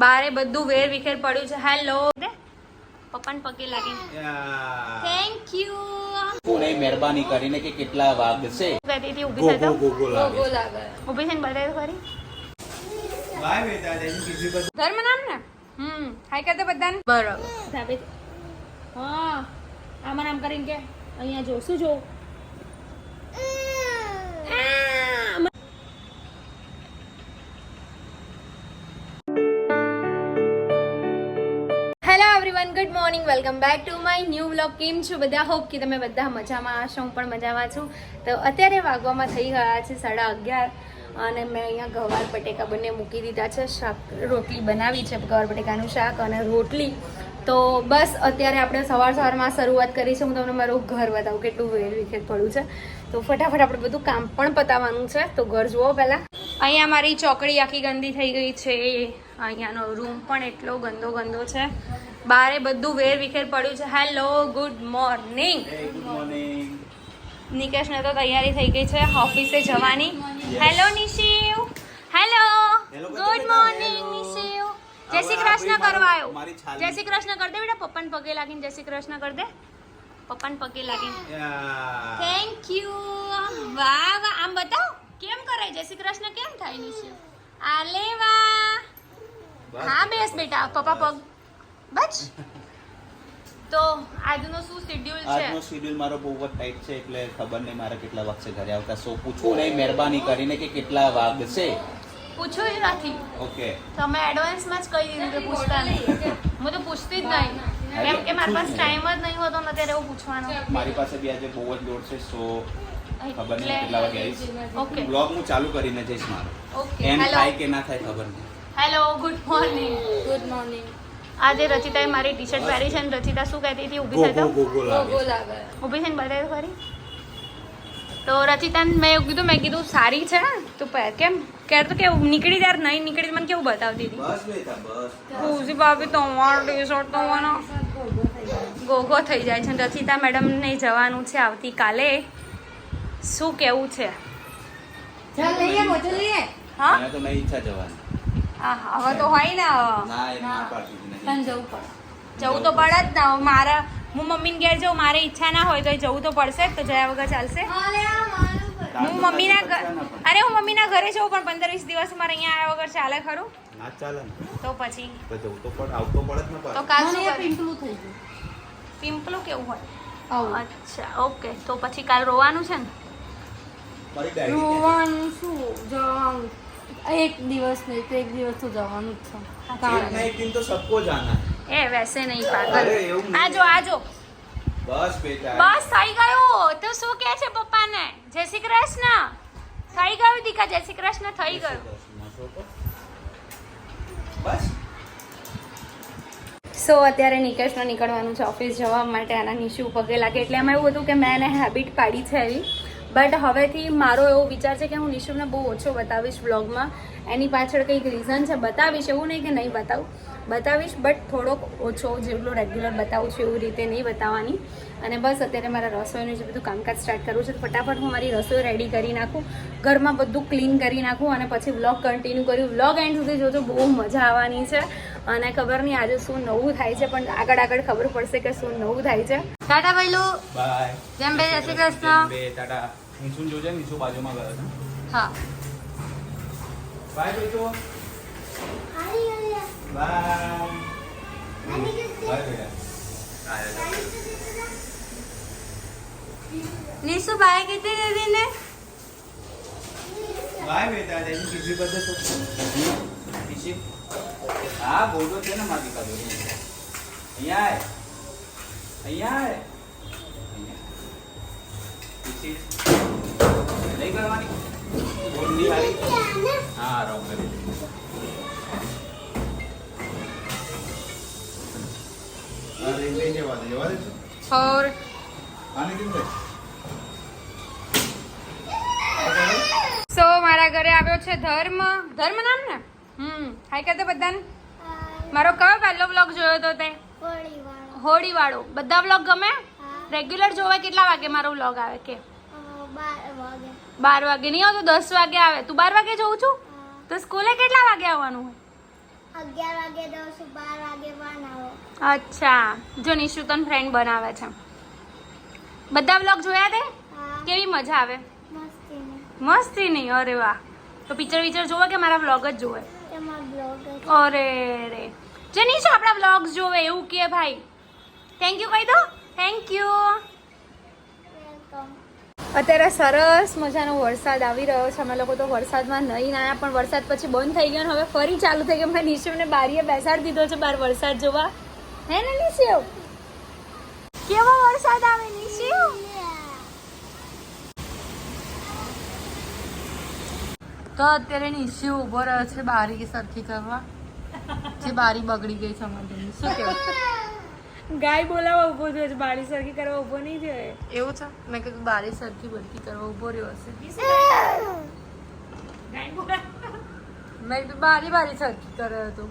બારે બધું વેર વિખેર પડ્યું છે. હેલો પપ્પાને પગે લાગી થેન્ક યુ. કોને મહેરબાની કરીને કે કેટલા વાગશે કહેતી હતી ઊભી થઈ જાઓ. ગોગો લાગે. ઊભી થઈને બતાવી ખરી. બાય બેટા તેની કિસી પર ધર્મ નામ ને હાઈ કરતે બધાને બરાબર ધાબે. હા આમાં નામ કરીને કે અહીંયા જો શું જોઉં. Hello everyone, good morning, welcome back to my new vlog. કેમ છો બધા? હોપ કે તમે બધા મજામાં હશો. હું પણ મજામાં છું. તો અત્યારે વાગવામાં થઈ ગયા છે 11:30 અને મેં અહીંયા ગવાર બટેકા બંને મૂકી દીધા છે. શાક રોટલી બનાવી છે, ગવાર બટેકાનું શાક અને રોટલી. તો બસ અત્યારે આપણે સવારમાં શરૂઆત કરી છે. હું તમને મારું ઘર બતાવું કેટલું વેર વિખેર પડ્યું છે. તો ફટાફટ આપણે બધું કામ પણ પતાવવાનું છે. તો ઘર જુઓ પહેલાં. અહીંયા મારી ચોકડી આખી ગંદી થઈ ગઈ છે. અહીંયાનો રૂમ પણ એટલો ગંદો છે. બારે બધું વેર વિખેર પડ્યું છે. Hello, good morning. Good morning. નિકેશને તો તૈયારી થઈ ગઈ છે ઓફિસે જવાની. Hello Nishiv. Hello, good morning Nishiv. Jai Shri Krishna કરવા આવ્યો. જય શ્રી કૃષ્ણ કર દે બેટા. પપ્પાને પગે લાગીને જય શ્રી કૃષ્ણ કર દે. પપ્પાને પગે લાગીને થેન્ક યુ. વાહ વાહ, આમ બતાવો કેમ કરાય જય શ્રી કૃષ્ણ કેમ થાય નિશિવ? આલે વાહ. હા બેસ બેટા, પપ્પા પગ બસ. તો આજનો શું શેડ્યુલ છે? આજનો શેડ્યુલ મારો બહુ જ ટાઈટ છે, એટલે ખબર નહીં મારે કેટલા વાગશે ઘરે આવતા. સો પૂછવું નહીં મહેરબાની કરીને કે કેટલા વાગશે. પૂછ્યું જ નથી. ઓકે, તમે એડવાન્સમાં જ કહી દીધું કે પૂછતા નહીં. હું તો પૂછતી જ નહીં, કેમ કે મારી પાસે ટાઈમ જ નહીં હોતો ને અત્યારે એવું પૂછવાનો. મારી પાસે બી આજે બહુ જ લોડ છે. સો ખબર નહીં કેટલા વાગે આવીશ. ઓકે બ્લોગ હું ચાલુ કરીને જઈશ મારો. ઓકે. એમ હેલો થાય કે ના થાય ખબર નહીં. Hello, good morning. Good morning. આજે રચિતાએ મારી ટી શર્ટ પહેરી છે અને રચિતા શું કહેતી હતી? ઊભી થઈ જાઓ. ગોગો લાગે. ઊભી થઈને બતાવી ખરી. તો રચિતાને મેં એવું કીધું, મેં કીધું સારી છે તું પહેર. કેમ કહેતો કે નીકળી ત્યારે નહીં નીકળી મને કેવું બતાવતી હતી. બસ બેટા બસ. ખુશી ભાભી તમારો ટી શર્ટ તો મને ગોગો થઈ જાય છે. રચિતા મેડમને જવાનું છે આવતીકાલે. શું કેવું છે? હા મને તો નહીં ઈચ્છા જવાની. હવે તો હોય ને. ના એ ના પાડતી હતી નહીં. જવું તો પડે જ ને. મારા હું મમ્મીને ઘેર જાઉં, મારે ઈચ્છા ના હોય તો એ જવું તો પડશે જ. તો જયા વગર ચાલશે? હું મમ્મીના મમ્મીના ઘરે જઉં પણ 15-20 દિવસ મારે અહીંયા આવ્યા વગર ચાલે ખરું? ના ચાલે ને. તો પછી તો જવું તો પડે, આવતો પડે જ ને તો પાછું. કાલ શું પિમ્પલું થઈ ગયું? પિમ્પલું કેવું હોય? અચ્છા, ઓકે. તો પછી કાલ રોવાનું છે ને? મારી ડાયરી રોવાનું શું, જવાનું એક દિવસ નહીં તો એક દિવસ તો જવાનું જ છે. એક ના એક દિન તો સબકો જાના. એ વૈસે નહીં પાગલ. અરે એવું નહીં. આજો બસ બેટા. બસ થઈ ગયું. તો શું કહે છે પપ્પાને? જય શ્રી કૃષ્ણ થઈ ગયું દીકા. જય શ્રી કૃષ્ણ થઈ ગયું. બસ સો અત્યારે નિકેશને નીકળવાનું છે ઓફિસ જવા માટે. આના નિશુ પગે લાગે એટલે એમાં એવું હતું કે મેં એને હેબિટ પાડી છે એવી. બટ હવેથી મારો એવો વિચાર છે કે હું નિશુને બહુ ઓછો બતાવીશ વ્લોગમાં. એની પાછળ કંઈક રીઝન છે, બતાવીશ. એવું નહીં કે નહીં બતાવીશ બટ થોડોક ઓછો, જેટલો રેગ્યુલર બતાવું છું એવી રીતે નહીં બતાવવાની. અને બસ અત્યારે મારા રસોઈનું જે બધું કામકાજ સ્ટાર્ટ કરવું છે. ફટાફટ હું મારી રસોઈ રેડી કરી નાખું, ઘરમાં બધું ક્લીન કરી નાખું અને પછી વ્લોગ કન્ટિન્યુ કર્યું. વ્લોગ એન્ડ સુધી જોજો, બહુ મજા આવવાની છે. અને ખબર નહીં આજે શું નવું થાય છે, પણ આગળ ખબર પડશે કે શું નવું થાય છે. ટાટા ભાઈલો. બાય. જેમ બે જય શ્રી કૃષ્ણ. બે ટાટા. નિશુન જોજે, નિશુ બાજુમાં ગયો છે. હા બાય બેટો. બાય. બાય બેટા. નિશુ બાય કીધી દીદી ને. બાય બેટા તેની કિસી પર તો કિસી. હા બોલો છે ને મારી કાદો. અહીંયા આય. અહીંયા આય. કિસી નહીં કરવાની. બોલની હારી. હા રોંગ કરી. અરે લઈ જવા દે ઓર આને કેમ થાય? સો મારા ઘરે આવ્યો છે ધર્મ નામ ને. હાઈ કરતે બધાને. મારો કયો પહેલો વ્લોગ જોયો તો તે? હોળી વાળો. બધા વ્લોગ ગમે? રેગ્યુલર જોવે? કેટલા વાગે મારો વ્લોગ આવે કે? 12 વાગે નહીં આવતો, 10 વાગે આવે. તું 12 વાગે જોઉં છું? તો સ્કૂલે કેટલા વાગે આવવાનું હોય? 11 વાગે દઉં છું, 12 વાગે બનાવો. અચ્છા, જો નિશુ તને ફ્રેન્ડ બનાવે છે. બધા વ્લોગ જોયા તે? હા, કેવી મજા આવે? મસ્તી ને. મસ્તી નહીં? અરે વાહ. તો પિક્ચર જોવે કે મારા વ્લોગ જ જોવે? તમારો બ્લોગ જ. અરે રે, જે નિશુ આપણા વ્લોગ્સ જોવે એવું કે ભાઈ. થેન્ક યુ કહી દો. Thank you. વેલકમ. અત્યારે સરસ મજાનો વરસાદ આવી રહ્યો છે. અમે લોકો તો વરસાદમાં નહીં આવ્યા, પણ વરસાદ પછી બંધ થઈ ગયો અને હવે ફરી ચાલુ થઈ ગયો. મેં નિશુને બારીએ બેસાડી દીધો છે બહાર વરસાદ જોવા. હે ને નિશુ? કેવો વરસાદ આવે નિશુ? તો અત્યારે નિશુ ઉભો રહ્યો છે બારી સરખી કરવા, જે બારી બગડી ગઈ છે અમારી. શું કહેવાય? ગાય બોલાવવા ઉભો થયો છે, બારી સરખી કરવા ઉભો નહીં થયો. એવું છે? મેં કીધું બારી સરખી બરખી કરવા ઉભો રહ્યો હશે. મેં કીધું બારી સરખી કર્યો હતો.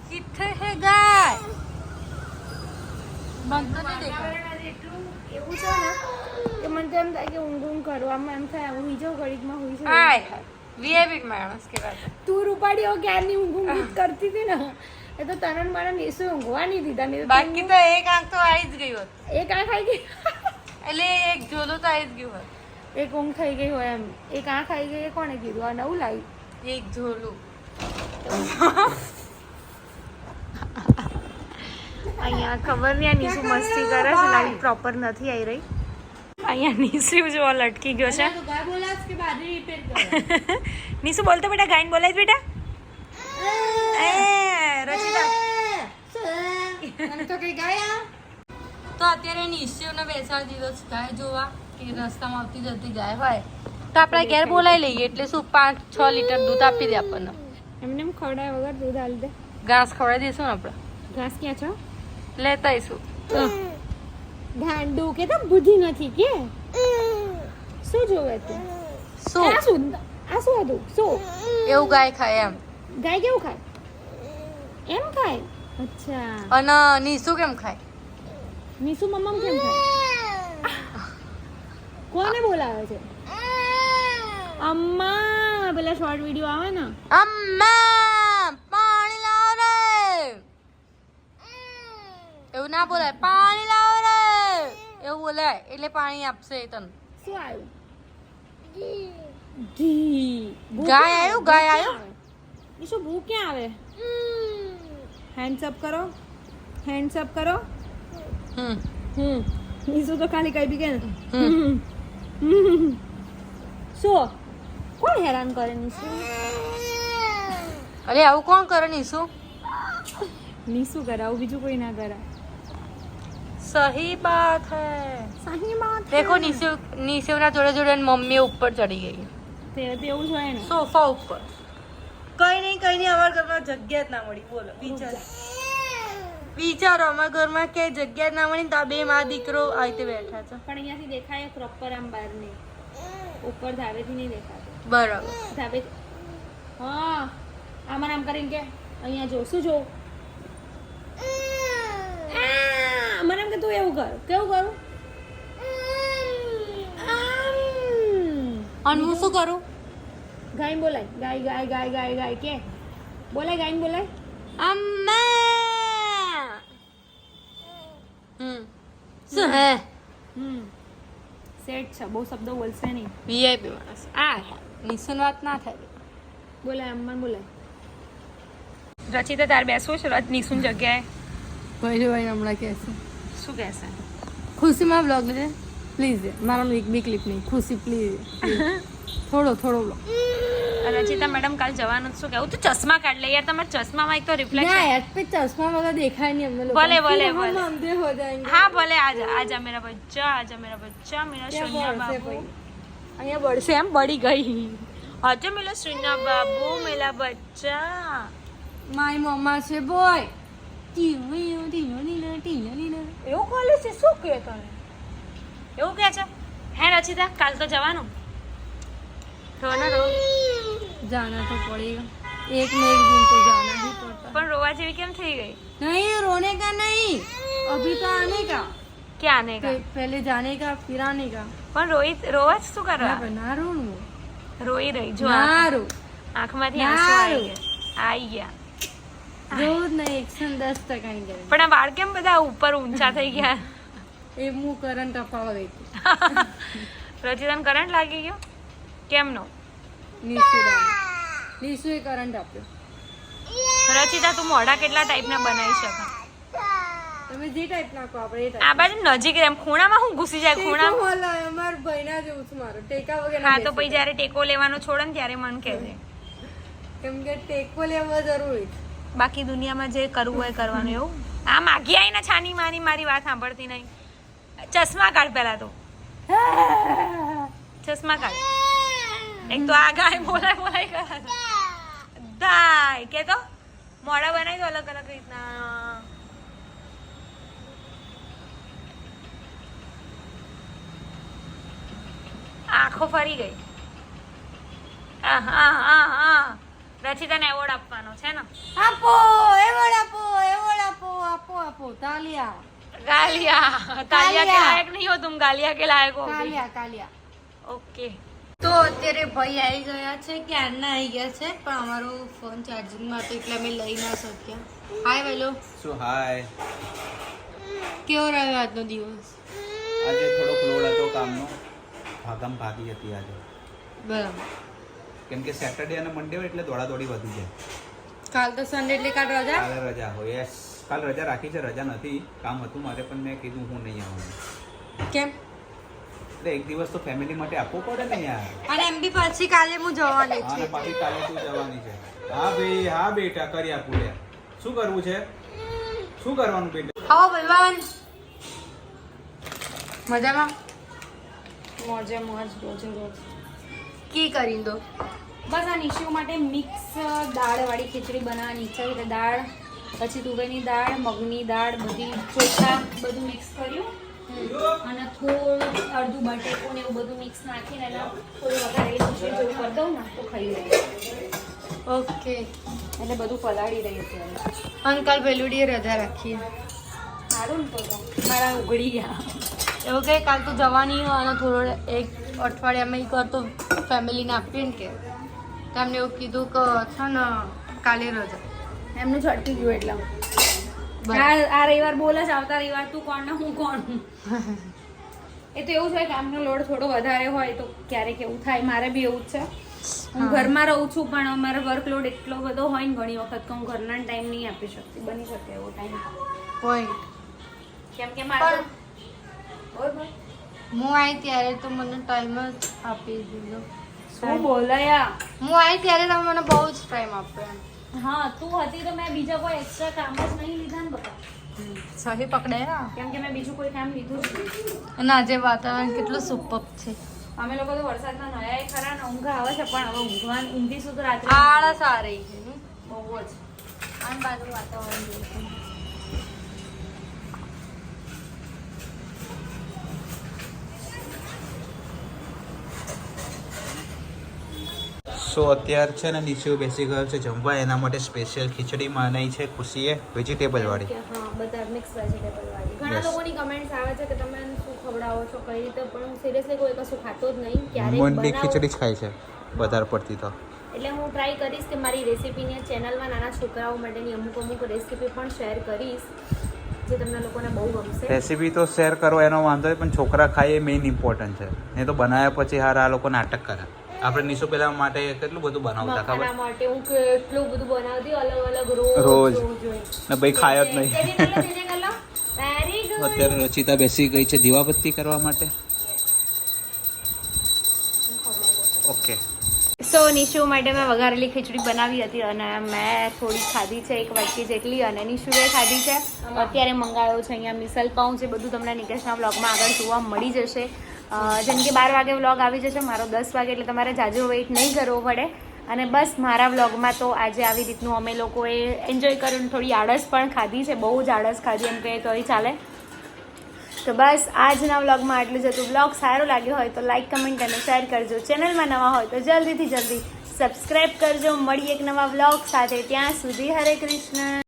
કિથે હે ગાય? બંધ તો નહીં દેખાય. એવું છે ને કે મને તો એમ થાય કે ઊંઘ કરવામાં એમ થાય હું જાઉં ઘડીકમાં હુઈ જાઉં. હાય વીઆઈપી માણસ કહેવાય. તું રૂપાડીઓ ક્યારની ઊંઘ કરતી હતી ને, એ તો તને મારા નિશુ ઊંઘવા નહીં દીધા. નહીં તો બાકી તો એક આંખ તો આવી જ ગયું હતું. એક આંખ આવી ગઈ, એટલે એક જોલું તો આવી જ ગયું હતું. એક ઊંઘ થઈ ગઈ હોય એમ. એક આંખ આવી ગઈ એ કોણે કીધું? આ નવું લાવ્યું. એક જોલું. અહીંયા ખબર નહીં આ નિશુ મસ્તી કરે છે, લાઈટ પ્રોપર નથી આવી રહી. અહીંયા નિશુ જો લટકી ગયો છે. નિશુ બોલતો બેટા, ગાયન બોલાય બેટા. એ રચિતા તો અત્યારે નિશ્ચયને બેસાડી દીધો છે ગાય જોવા, કે રસ્તામાં આવતી જતી ગાય હોય તો આપણે ઘેર બોલાવી લઈએ. એટલે શું 5-6 લીટર દૂધ આપી દે આપણને. એમને એમ ખવડાય વગર દૂધ આલી દે. ઘાસ ખવડાવી દઈશું ને આપણે. ઘાસ ક્યાં છો? લેતા આવીશું. ગાંડુ કે તો બુદ્ધિ નથી કે શું જોવે તું? શું આ શું હતું? શું એવું ગાય ખાય એમ? ગાય કેવું ખાય? એમ ખાય? અચ્છા. અને નીસુ કેમ ખાય? નિશુ મમ્મમ કેમ ખાય? કોને બોલાવે છે? અમ્મા. પેલા શોર્ટ વિડિયો આવે ને, અમ્મા પાણી લાવો રે, એવું ના બોલાય. પાણી લાવો રે એવું બોલાય, એટલે પાણી આપશે એ તને. શું આવ્યું? ઘી. ગાય આવ્યું? ગાય આવ્યું? નિશુ ભૂ ક્યાં આવે? હેન્ડ્સ અપ કરો, હેન્ડ્સ અપ કરો. નિશુ તો ખાલી કઈ બી કે ને. શું કોણ હેરાન કરે નિશુ? અરે આવું કોણ કરે નીસુ? નિશુ કરે આવું, બીજું કોઈ ના કરે. સહી બાત હૈ. સહી વાત દેખો નીસુના જોડે જોડે એની મમ્મી ઉપર ચડી ગઈ તે એવું જ હોય ને. સોફા ઉપર. કઈ નહીં અમારા ઘરમાં જગ્યા જ ના મળી. બોલો વિચારો અમારા ઘરમાં કે જગ્યા જ ના મળી, તો આ બે માં દીકરો આ રીતે બેઠા છે. પણ અહીંયાથી દેખાય પ્રોપર આમ બહાર નહીં, ઉપર ધાબેથી નહીં દેખાતું. બરાબર. ધાબે હા આમાં આમ કરીને કે અહીંયા જો શું જોઉં? મને એમ કે તું એવું કર. કેવું કરું? અને હું શું કરું? ગાય બોલાય, ગાય ગાય ગાય ગાય ગાય કે બોલાય, ગાય બોલાય. અમ્મા. શું હે? સેટ છે, બહુ શબ્દો બોલશે નહીં. વીઆઈપી માણસ. આ નિશુની વાત ના થાય. બોલાય અમ્મા બોલાય. રચિતા તાર બેસવું છે નિશુની જગ્યાએ? ભાઈ હમણાં કહેશે. શું કહેશે? ખુશીમાં બ્લોગ લે પ્લીઝ. મારો એક બી ક્લિપ નહીં. ખુશી પ્લીઝ થોડો બ્લોગ. રચિતા મેડમ કાલ જવાનું શું કેવું? તું ચશ્મા કાઢ લે યાર, તમારા ચશ્મામાં એક તો રિફ્લેક્શન. यार पे चश्मा वाला देखा ही नहीं हमने लोग. भले भले हम भले अंधे हो जाएंगे. हाँ भले आजा मेरा बच्चा, आजा मेरा बच्चा, मेरा सोनिया बाबू. અહીંયા બળશે એમ બળી ગઈ. આજા મેરા સોનિયા બાબુ, મેરા બચ્ચા. माई मम्मा से boy. એવું કોલે છે? શું કહે તને? એવું કહે છે? હે રચિતા કાલ તો જવાનું? રો ના રો. जाना तो पड़ेगा. एक न एक दिन तो जाना ही पड़ता. પણ રોવા જેવી કેમ થઈ ગઈ? नहीं रोने का नहीं. अभी तो आने का. ક્યાં આને કા? पहले जाने का फिर आने का. પણ રોવા જ શું કરવા? ना रो. રોઈ રહી જો ना रो. આંખમાંથી આંસુ આવી ગયા. આઈ ગયા રોજ નહીં 110% ગેરંટી. પણ આ વાળ કેમ બધા ઉપર ઊંચા થઈ ગયા એ હું કરંટ અપાવવા ગઈ હતી રચિતાને કરંટ લાગી ગયો કેમનો નિશુએ કરંટ આપ્યો. રચિતા તું મોઢા કેટલા ટાઈપના બનાવી શકે તમે જે ટાઈપ નાખો આપણે એ આ બાજુ નજીક એમ ખૂણામાં હું ઘૂસી જાય ખૂણામાં અમારા ભાઈના જેવું છે મારો ટેકા વગર હા તો પછી જ્યારે ટેકો લેવાનો છોડે ને ત્યારે મન કહેજે કેમ કે ટેકો લેવા જરૂરી છે. બાકી દુનિયામાં જે કરવું હોય કરવાનું એવું આ માગી આવીને છાની માની મારી વાત સાંભળતી નહીં ચશ્મા કાઢ પહેલા તો ચશ્મા કાઢ એક તો આ ગાય બોલાય કરે દાય કે તો મોડા બનાવી દો અલગ અલગ રીતના આંખો ફરી ગઈ રચિતાને એવોર્ડ આપવાનો છે ને આપો એવોર્ડ આપો એવોર્ડ આપો આપો આપો તાલિયા गालिया तालिया के लायक नहीं हो तुम गालिया के लायक हो કાલિયા કાલિયા. ओके તો અત્યારે ભાઈ આવી ગયા છે ક્યારના આવી ગયા છે પણ અમારો ફોન ચાર્જિંગ માટે એટલે અમે લઈ ના શક્યા. હાય વેલો સો હાય. કેવો રહ્યો આજનો દિવસ? આજે થોડોક લોડ હતો કામનો, ભાગમ ભાગી હતી આજે, બરાબર. કેમ કે સેટરડે અને મંડે હોય એટલે દોડાદોડી વધી જાય. કાલ તો સન્ડે એટલે કાલ રજા. કાલે રજા હોય. યસ, કાલ રજા રાખી છે. રજા નથી, કામ હતું મારે, પણ મેં કીધું હું નહીં આવવાનું. કેમ? એટલે એક દિવસ તો ફેમિલી માટે આપવો પડે ને યાર. અને એમ બી પાછી કાલે હું જવાની હા, છું. ને પાછી કાલે તું જવાની છે. હા ભાઈ, હા બેટા, કરી આપું લે. શું કરવું છે? શું કરવાનું બેટા? આવો ભલવાન. મજામાં? મોજે મોજ રોજે રોજ કી કરી દો. બસ આ નિશુ માટે મિક્સ દાળવાળી ખીચડી બનાવવાની ઈચ્છા છે. એટલે દાળ, પછી તુવેરની દાળ, મગની દાળ, બધી ચોખા બધું મિક્સ કર્યું અને થોડું અડધું બટેકું ને એવું બધું મિક્સ નાખીને એને થોડું વઘારેલી ખીચડી જેવું કરી દઉં ને તો ખાઈ લઈએ. ઓકે. એટલે બધું પલાળી રહી હતી. અંકલ પેલુડીએ રજા રાખીએ. સારું ને તો મારા ઉઘડી ગયા. એવું કે કાલ તો જવાની હોય અને થોડો એક અઠવાડિયામાં એક વાર તો ફેમિલીને આપીએ ને કે તમને એવું કીધું કે છે ને કાલે રજા. એમનું છટકી ગયું એટલે આ રવિવાર બોલે છે, આવતા રવિવાર તું કોણ ને હું કોણ. એ તો એવું છે કામનો લોડ થોડો વધારે હોય તો ક્યારેક એવું થાય. મારે બી એવું જ છે. હું ઘરમાં રહું છું પણ અમારો વર્કલોડ એટલો બધો હોય ને ઘણી વખત કે હું ઘરના ટાઈમ નહીં આપી શકતી. બની શકે એવો ટાઈમ, પોઈન્ટ. કેમ કે મારે હું આવી ત્યારે તો મને ટાઈમ જ આપી દીધો. શું બોલાયા. હું આવી ત્યારે તમે મને બહુ જ ટાઈમ આપ્યો એમ. હા, તું હતી તો મેં બીજા કોઈ એક્સ્ટ્રા કામ જ નહીં લીધા ને બકા. સહી પકડાયા. કેમ કે મેં બીજું કોઈ કામ લીધું જ નહીં. અને આજે વાતાવરણ કેટલું સુપર છે. અમે લોકો તો વરસાદમાં નયા ખરા ને ઊંઘ આવે છે પણ હવે ઊંઘીશું તો રાત્રે આળસ આ રહી છે ને બહુ જ. આમ બાજુ વાતાવરણ જોઈશું. સો અત્યારે છે ને નીચે બેસી ગયો છે જમવા. એના માટે સ્પેશિયલ ખીચડી બનાવી છે ખુશીએ, વેજીટેબલ વાળી. કે હા, બધા મિક્સ વેજીટેબલ વાળી. ઘણા Yes. લોકોની કમેન્ટ્સ આવે છે કે તમે એને શું ખવડાવો છો, કઈ રીતે, પણ હું સિરિયસલી કોઈ કશું ખાતો જ નહીં. ક્યારેક મનની બનાવું ખીચડી જ ખાય છે વધારે પડતી તો. એટલે હું ટ્રાય કરીશ કે મારી રેસીપીની ચેનલમાં નાના છોકરાઓ માટેની અમુક રેસીપી પણ શેર કરીશ જે તમને લોકોને બહુ ગમશે. રેસીપી તો શેર કરો એનો વાંધો નહીં, પણ છોકરા ખાય એ મેઇન ઇમ્પોર્ટન્ટ છે. એ તો બનાવ્યા પછી હાર આ લોકો નાટક કરે. આપણે નિશુ પેલા માટે કેટલું બધું બનાવતા ખબર? મખાના માટે હું કેટલું બધું બનાવતી, અલગ અલગ રોજ રોજ. હોય. ને ભાઈ ખાય જ નહીં. Very good. અત્યારે રચિતા બેસી ગઈ છે દીવાબત્તી કરવા માટે. ઓકે. સો નિશુ માટે મેં વઘારેલી ખીચડી બનાવી હતી અને મેં થોડી ખાધી છે, એક વાટકી જેટલી, અને નિશુએ ખાધી છે. અત્યારે મંગાવ્યો છે અહીંયા મિસલ પાઉં છે. બધું તમને નિકેશના વ્લોગમાં આગળ જોવા મળી જશે. જેમ કે 12 વાગે વ્લોગ આવી જશે, મારો 10 વાગે, એટલે તમારે જાજો વેઇટ નહીં કરવો પડે. અને બસ મારા વ્લોગમાં તો આજે આવી રીતનું અમે લોકોએ એન્જોય કર્યું. થોડી આળસ પણ ખાધી છે, બહુ જ આળસ ખાધી એમ કહે તોય ચાલે. તો બસ આજના વ્લોગમાં આટલું જ હતું. વ્લોગ સારો લાગ્યો હોય તો લાઈક, કમેન્ટ અને શેર કરજો. ચેનલમાં નવા હોય તો જલ્દીથી જલ્દી સબસ્ક્રાઈબ કરજો. મળીએ એક નવા વ્લોગ સાથે. ત્યાં સુધી હરે કૃષ્ણ.